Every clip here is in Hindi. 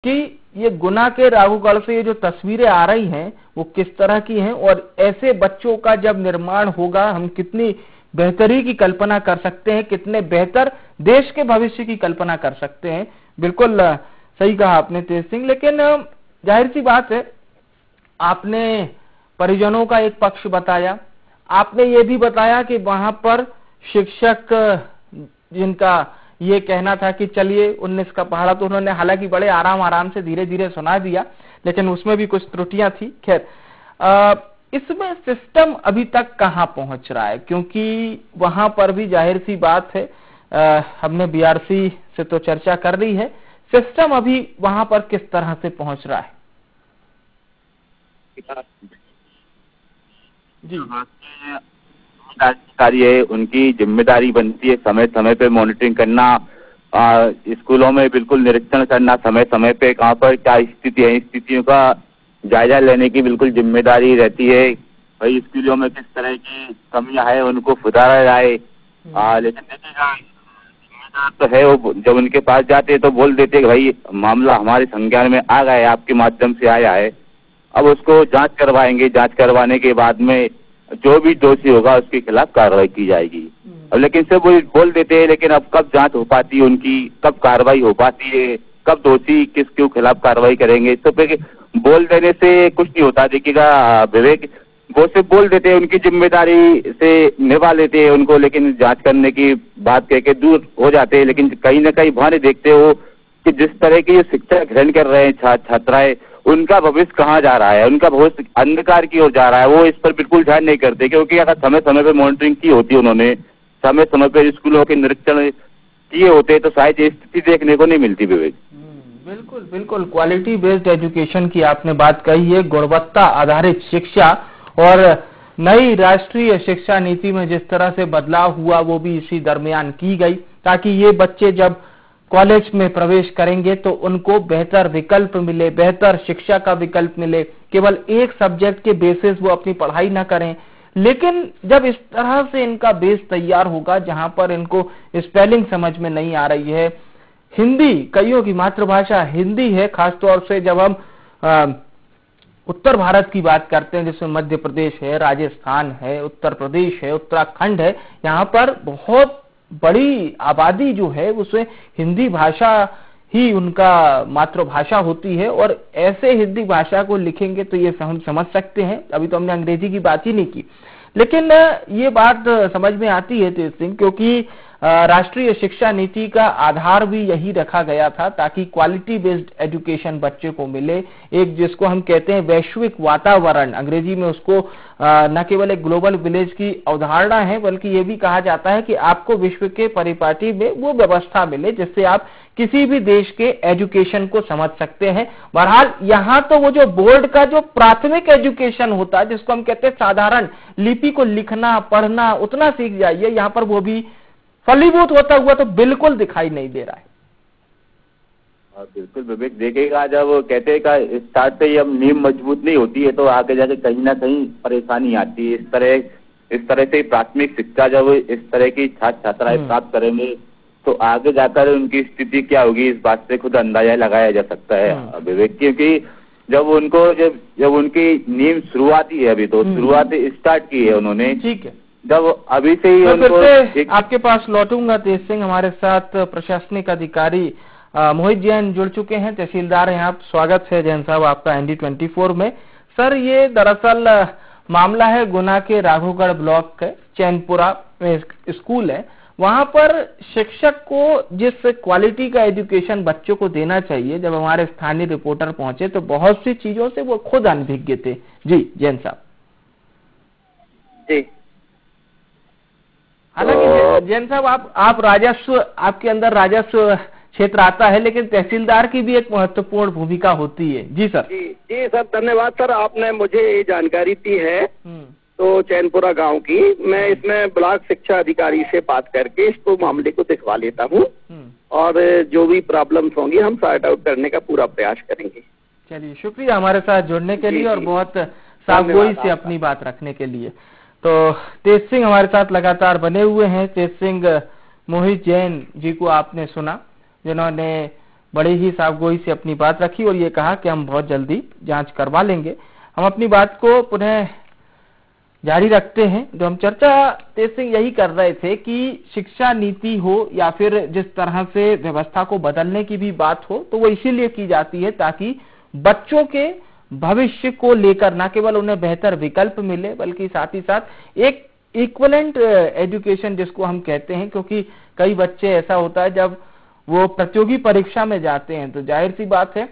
कि ये गुना के राघोगढ़ से ये जो तस्वीरें आ रही हैं वो किस तरह की हैं, और ऐसे बच्चों का जब निर्माण होगा हम कितनी बेहतरी की कल्पना कर सकते हैं, कितने बेहतर देश के भविष्य की कल्पना कर सकते हैं। बिल्कुल सही कहा आपने तेज सिंह। लेकिन जाहिर सी बात है, आपने परिजनों का एक पक्ष बताया, आपने ये भी बताया कि वहां पर शिक्षक जिनका ये कहना था कि चलिए 19 का पहाड़ा, तो उन्होंने हालांकि बड़े आराम से धीरे धीरे सुना दिया, लेकिन उसमें भी कुछ त्रुटियां थी। खैर, इसमें सिस्टम अभी तक कहां पहुंच रहा है, क्योंकि वहां पर भी जाहिर सी बात है, हमने बीआरसी से तो चर्चा कर ली है, सिस्टम अभी वहां पर किस तरह से पहुंच रहा है? जी, अधिकारी है, उनकी जिम्मेदारी बनती है समय समय पे मॉनिटरिंग करना, स्कूलों में बिल्कुल निरीक्षण करना, समय समय पे कहाँ पर क्या स्थिति है, स्थितियों का जायजा लेने की बिल्कुल जिम्मेदारी रहती है। भाई स्कूलों में किस तरह की कमियां है उनको सुधारा जाए। लेकिन देखिएगा, जिम्मेदार तो है वो, जब उनके पास जाते हैं तो बोल देते हैं भाई मामला हमारे संज्ञान में आ गया है, आपके माध्यम से आया है, अब उसको जांच करवाएंगे, जांच करवाने के बाद में जो भी दोषी होगा उसके खिलाफ कार्रवाई की जाएगी। अब लेकिन से वो बोल देते हैं, लेकिन अब कब जांच हो पाती है उनकी, कब कार्रवाई हो पाती है, कब दोषी किसके खिलाफ कार्रवाई करेंगे, तो बोल देने से कुछ नहीं होता। देखिएगा विवेक, वो सिर्फ बोल देते हैं, उनकी जिम्मेदारी से निभा लेते हैं उनको, लेकिन जांच करने की बात कह के दूर हो जाते हैं। लेकिन कहीं ना कहीं वहां देखते हो कि जिस तरह की शिक्षा ग्रहण कर रहे हैं छात्राएं, उनका भविष्य कहाँ जा रहा है, उनका भविष्य अंधकार की ओर जा रहा है, वो इस पर बिल्कुल ध्यान नहीं करते। क्योंकि अगर समय समय पे मॉनिटरिंग की होती, उन्होंने समय समय पे स्कूलों के निरीक्षण किए होते तो शायद ये स्थिति देखने को नहीं मिलती। विवेक, बिल्कुल बिल्कुल, क्वालिटी बेस्ड एजुकेशन की आपने बात कही है, गुणवत्ता आधारित शिक्षा, और नई राष्ट्रीय शिक्षा नीति में जिस तरह से बदलाव हुआ वो भी इसी दरमियान की गई, ताकि ये बच्चे जब कॉलेज में प्रवेश करेंगे तो उनको बेहतर विकल्प मिले, बेहतर शिक्षा का विकल्प मिले, केवल एक सब्जेक्ट के बेसिस वो अपनी पढ़ाई ना करें। लेकिन जब इस तरह से इनका बेस तैयार होगा जहां पर इनको स्पेलिंग समझ में नहीं आ रही है, हिंदी, कईयों की मातृभाषा हिंदी है, खासतौर से जब हम उत्तर भारत की बात करते हैं, जिसमें मध्य प्रदेश है, राजस्थान है, उत्तर प्रदेश है, उत्तराखंड है, यहाँ पर बहुत बड़ी आबादी जो है उसमें हिंदी भाषा ही उनका मातृभाषा होती है, और ऐसे हिंदी भाषा को लिखेंगे तो ये हम समझ सकते हैं। अभी तो हमने अंग्रेजी की बात ही नहीं की, लेकिन ये बात समझ में आती है तेज सिंह, क्योंकि राष्ट्रीय शिक्षा नीति का आधार भी यही रखा गया था, ताकि क्वालिटी बेस्ड एजुकेशन बच्चे को मिले, एक जिसको हम कहते हैं वैश्विक वातावरण, अंग्रेजी में उसको न केवल एक ग्लोबल विलेज की अवधारणा है, बल्कि ये भी कहा जाता है कि आपको विश्व के परिपाटी में वो व्यवस्था मिले जिससे आप किसी भी देश के एजुकेशन को समझ सकते हैं। बहरहाल यहाँ तो वो जो बोर्ड का जो प्राथमिक एजुकेशन होता है, जिसको हम कहते हैं साधारण लिपि को लिखना पढ़ना उतना सीख जाइए, यहाँ पर वो भी फलीभूत होता हुआ तो बिल्कुल दिखाई नहीं दे रहा है। बिल्कुल विवेक, देखेगा जब कहते हैं का स्टार्ट से ही अब नींव मजबूत नहीं होती है तो आगे जाके कहीं ना कहीं परेशानी आती है। इस तरह से प्राथमिक शिक्षा जब इस तरह की छात्र छात्राएं प्राप्त करेंगे तो आगे जाकर उनकी स्थिति क्या होगी, इस बात से खुद अंदाजा लगाया जा सकता है विवेक। क्योंकि जब उनकी नींव शुरुआती है, अभी तो शुरुआत स्टार्ट की है उन्होंने, ठीक है, जब अभी से ही उनको आपके पास लौटूंगा तेज सिंह। हमारे साथ प्रशासनिक अधिकारी मोहित जैन जुड़ चुके हैं, तहसीलदार हैं आप। स्वागत है जैन साहब आपका ND24 में। सर, ये दरअसल मामला है गुना के राघोगढ़ ब्लॉक के चैनपुरा में स्कूल है, वहां पर शिक्षक को जिस क्वालिटी का एजुकेशन बच्चों को देना चाहिए, जब हमारे स्थानीय रिपोर्टर पहुंचे तो बहुत सी चीजों से वो खुद अनभिज्ञ थे। जी जैन साहब। जी, हालांकि जैन साहब आप राजस्व, आपके अंदर राजस्व क्षेत्र आता है, लेकिन तहसीलदार की भी एक महत्वपूर्ण भूमिका होती है। जी सर। जी सर, धन्यवाद सर, आपने मुझे ये जानकारी दी है। तो चैनपुरा गांव की मैं इसमें ब्लॉक शिक्षा अधिकारी से बात करके इसको मामले को दिखवा लेता हूँ, और जो भी प्रॉब्लम्स होंगी हम सॉर्ट आउट करने का पूरा प्रयास करेंगे। चलिए, शुक्रिया हमारे साथ जुड़ने के लिए और बहुत सावगोई से अपनी बात रखने के लिए। तो तेज सिंह हमारे साथ लगातार बने हुए हैं। तेज सिंह, मोहित जैन जी को आपने सुना, जिन्होंने बड़े ही साफगोई से अपनी बात रखी और ये कहा कि हम बहुत जल्दी जांच करवा लेंगे। हम अपनी बात को पुनः जारी रखते हैं। जो हम चर्चा तेज सिंह यही कर रहे थे कि शिक्षा नीति हो या फिर जिस तरह से व्यवस्था को बदलने की भी बात हो तो वो इसीलिए की जाती है ताकि बच्चों के भविष्य को लेकर न केवल उन्हें बेहतर विकल्प मिले बल्कि साथ ही साथ एक इक्विवेलेंट एजुकेशन जिसको हम कहते हैं, क्योंकि कई बच्चे ऐसा होता है जब वो प्रतियोगी परीक्षा में जाते हैं तो जाहिर सी बात है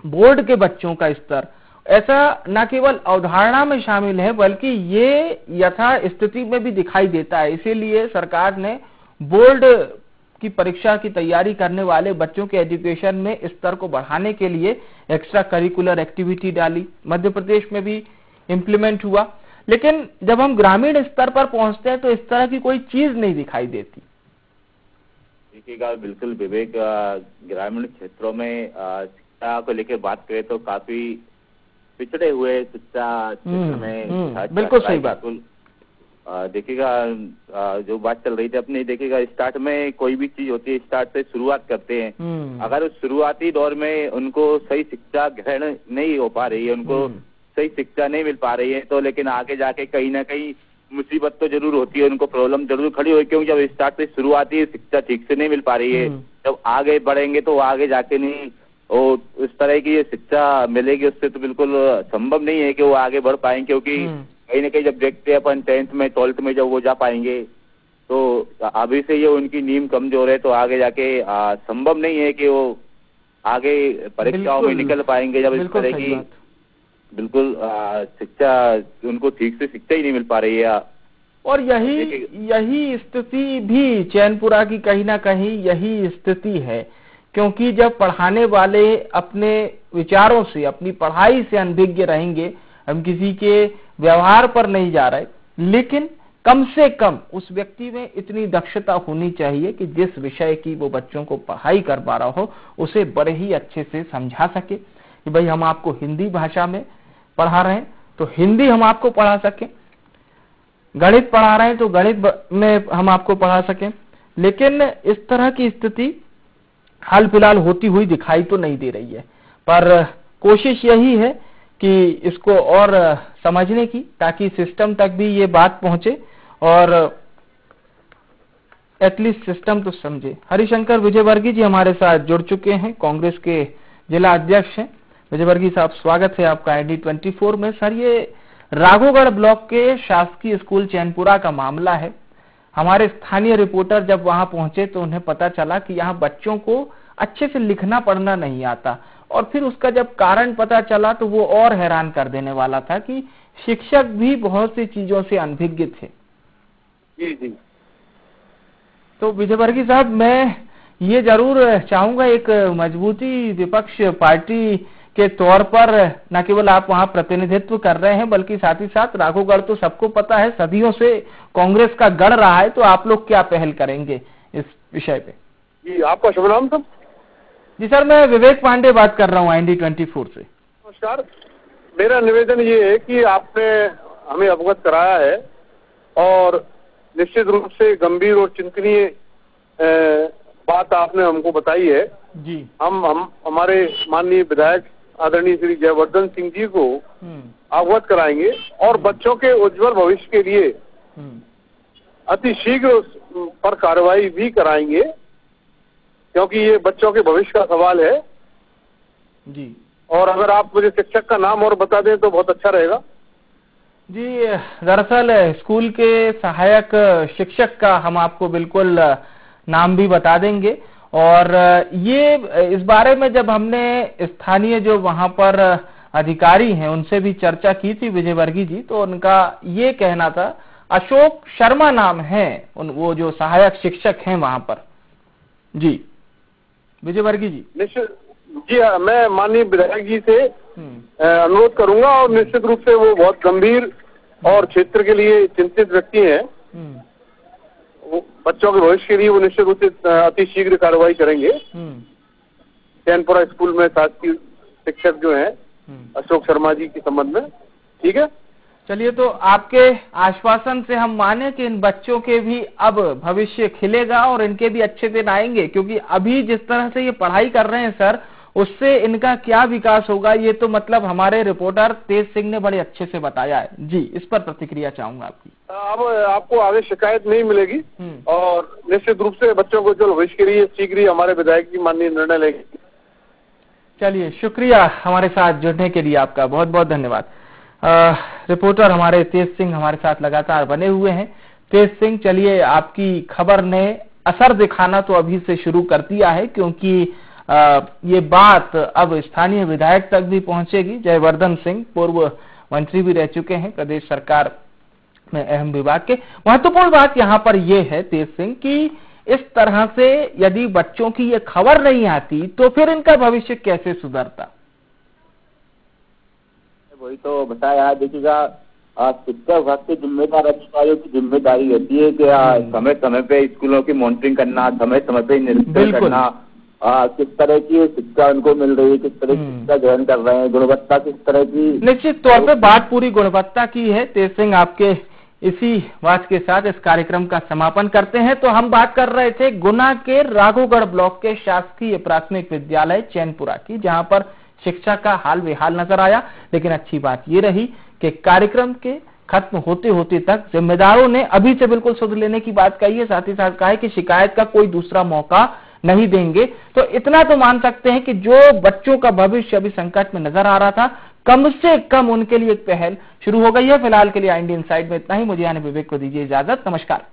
बोर्ड के बच्चों का स्तर ऐसा न केवल अवधारणा में शामिल है बल्कि ये यथा स्थिति में भी दिखाई देता है। इसीलिए सरकार ने बोर्ड की परीक्षा की तैयारी करने वाले बच्चों के एजुकेशन में स्तर को बढ़ाने के लिए एक्स्ट्रा करिकुलर एक्टिविटी डाली। मध्य प्रदेश में भी इम्प्लीमेंट हुआ, लेकिन जब हम ग्रामीण स्तर पर पहुंचते हैं तो इस तरह की कोई चीज नहीं दिखाई देती। देखिएगा, बिल्कुल विवेक, ग्रामीण क्षेत्रों में शिक्षा को लेकर बात करें तो काफी पिछड़े हुए शिक्षा क्षेत्र में बिल्कुल सही बात। देखिएगा, जो बात चल रही थी अपनी, देखिएगा स्टार्ट में कोई भी चीज होती है स्टार्ट से शुरुआत करते हैं। अगर उस शुरुआती दौर में उनको सही शिक्षा ग्रहण नहीं हो पा रही है, उनको सही शिक्षा नहीं मिल पा रही है तो लेकिन आगे जाके कहीं ना कहीं मुसीबत तो जरूर होती है, उनको प्रॉब्लम जरूर खड़ी हुई, क्योंकि जब स्टार्ट से शुरुआती शिक्षा ठीक से नहीं मिल पा रही है, जब आगे बढ़ेंगे तो आगे जाके नहीं और उस तरह की ये शिक्षा मिलेगी, उससे तो बिल्कुल संभव नहीं है कि वो आगे बढ़ पाएंगे, क्योंकि कहीं ना कहीं जब देखते हैं अपन 10th में 12th में जब वो जा पाएंगे तो अभी से ये उनकी नींव कमजोर है तो आगे जाके संभव नहीं है कि वो आगे परीक्षाओं में निकल पाएंगे जब इस तरह की बिल्कुल शिक्षा उनको ठीक से शिक्षा ही नहीं मिल पा रही है। और यही स्थिति भी चैनपुरा की कहीं ना कहीं यही स्थिति है, क्योंकि जब पढ़ाने वाले अपने विचारों से अपनी पढ़ाई से अनभिज्ञ रहेंगे, हम किसी के व्यवहार पर नहीं जा रहे, लेकिन कम से कम उस व्यक्ति में इतनी दक्षता होनी चाहिए कि जिस विषय की वो बच्चों को पढ़ाई कर पा रहा हो उसे बड़े ही अच्छे से समझा सके कि भाई हम आपको हिंदी भाषा में पढ़ा रहे हैं तो हिंदी हम आपको पढ़ा सकें, गणित पढ़ा रहे हैं तो गणित में हम आपको पढ़ा सकें। लेकिन इस तरह की स्थिति हाल फिलहाल होती हुई दिखाई तो नहीं दे रही है, पर कोशिश यही है कि इसको और समझने की, ताकि सिस्टम तक भी ये बात पहुंचे और एटलीस्ट सिस्टम तो समझे। हरिशंकर विजयवर्गीय जी हमारे साथ जुड़ चुके हैं, कांग्रेस के जिला अध्यक्ष हैं। विजयवर्गीय साहब, स्वागत है आपका ID24 में। सर, ये राघोगढ़ ब्लॉक के शासकीय स्कूल चैनपुरा का मामला है। हमारे स्थानीय रिपोर्टर जब वहां पहुंचे तो उन्हें पता चला कि यहाँ बच्चों को अच्छे से लिखना पढ़ना नहीं आता, और फिर उसका जब कारण पता चला तो वो और हैरान कर देने वाला था कि शिक्षक भी बहुत सी चीजों से अनभिज्ञ थे। जी। तो विजयवर्गीय साहब, मैं ये जरूर चाहूंगा, एक मजबूती विपक्ष पार्टी के तौर पर न केवल आप वहां प्रतिनिधित्व कर रहे हैं बल्कि साथ ही साथ राघोगढ़ तो सबको पता है सदियों से कांग्रेस का गढ़ रहा है, तो आप लोग क्या पहल करेंगे इस विषय पे? जी, आपका शुभ नाम सर? जी सर, मैं विवेक पांडे बात कर रहा हूँ ID24 से। नमस्कार। मेरा निवेदन ये है कि आपने हमें अवगत कराया है और निश्चित रूप से गंभीर और चिंतनीय बात आपने हमको बताई है जी। हम हमारे माननीय विधायक आदरणीय श्री जयवर्धन सिंह जी को अवगत कराएंगे और बच्चों के उज्जवल भविष्य के लिए अति शीघ्र पर कार्रवाई भी कराएंगे, क्योंकि ये बच्चों के भविष्य का सवाल है जी। और अगर आप मुझे शिक्षक का नाम और बता दें तो बहुत अच्छा रहेगा। जी, दरअसल स्कूल के सहायक शिक्षक का हम आपको बिल्कुल नाम भी बता देंगे, और ये इस बारे में जब हमने स्थानीय जो वहां पर अधिकारी हैं उनसे भी चर्चा की थी विजयवर्गीय जी, तो उनका ये कहना था, अशोक शर्मा नाम है वो जो सहायक शिक्षक हैं वहां पर। जी विजयवर्गीय जी। निश्चित जी, मैं माननीय विधायक जी से अनुरोध करूंगा और निश्चित रूप से वो बहुत गंभीर और क्षेत्र के लिए चिंतित व्यक्ति हैं, वो बच्चों के भविष्य के लिए वो निश्चित रूप से अति शीघ्र कार्रवाई करेंगे। चैनपुरा स्कूल में शासकीय शिक्षक जो हैं अशोक शर्मा जी के संबंध में, ठीक है। चलिए, तो आपके आश्वासन से हम माने कि इन बच्चों के भी अब भविष्य खिलेगा और इनके भी अच्छे दिन आएंगे, क्योंकि अभी जिस तरह से ये पढ़ाई कर रहे हैं सर, उससे इनका क्या विकास होगा, ये तो मतलब हमारे रिपोर्टर तेज सिंह ने बड़े अच्छे से बताया है। जी, इस पर प्रतिक्रिया चाहूंगा आपकी। अब आपको आगे शिकायत नहीं मिलेगी और निश्चित रूप से बच्चों को जो भविष्य के लिए शीघ्र ही हमारे विधायक की माननीय निर्णय लेंगे। चलिए, शुक्रिया हमारे साथ जुड़ने के लिए, आपका बहुत बहुत धन्यवाद। रिपोर्टर हमारे तेज सिंह हमारे साथ लगातार बने हुए हैं। तेज सिंह, चलिए, आपकी खबर ने असर दिखाना तो अभी से शुरू कर दिया है, क्योंकि ये बात अब स्थानीय विधायक तक भी पहुंचेगी। जयवर्धन सिंह पूर्व मंत्री भी रह चुके हैं प्रदेश सरकार में अहम विभाग के। महत्वपूर्ण बात यहाँ पर यह है तेज सिंह कि इस तरह से यदि बच्चों की ये खबर नहीं आती तो फिर इनका भविष्य कैसे सुधरता। वही तो बताया। देखिएगा, शिक्षा विभाग के जिम्मेदार अधिकारियों की जिम्मेदारी रहती है कि समय समय पे स्कूलों की मॉनिटरिंग करना, समय समय पे निरीक्षण करना, किस तरह की शिक्षा उनको मिल रही है, किस तरह की शिक्षा ग्रहण कर रहे हैं, गुणवत्ता किस तरह की। निश्चित तौर पे बात पूरी गुणवत्ता की है। तेज सिंह, आपके इसी बात के साथ इस कार्यक्रम का समापन करते हैं। तो हम बात कर रहे थे गुना के राघोगढ़ ब्लॉक के शासकीय प्राथमिक विद्यालय चैनपुरा की, जहां पर शिक्षा का हाल बेहाल नजर आया। लेकिन अच्छी बात ये रही कि कार्यक्रम के खत्म होते होते तक जिम्मेदारों ने अभी से बिल्कुल सुध लेने की बात कही है। साथ ही साथ कहा है कि शिकायत का कोई दूसरा मौका नहीं देंगे। तो इतना तो मान सकते हैं कि जो बच्चों का भविष्य अभी संकट में नजर आ रहा था, कम से कम उनके लिए एक पहल शुरू हो गई है। फिलहाल के लिए इंडियन साइड में इतना ही। मुझे यानी विवेक को दीजिए इजाजत। नमस्कार।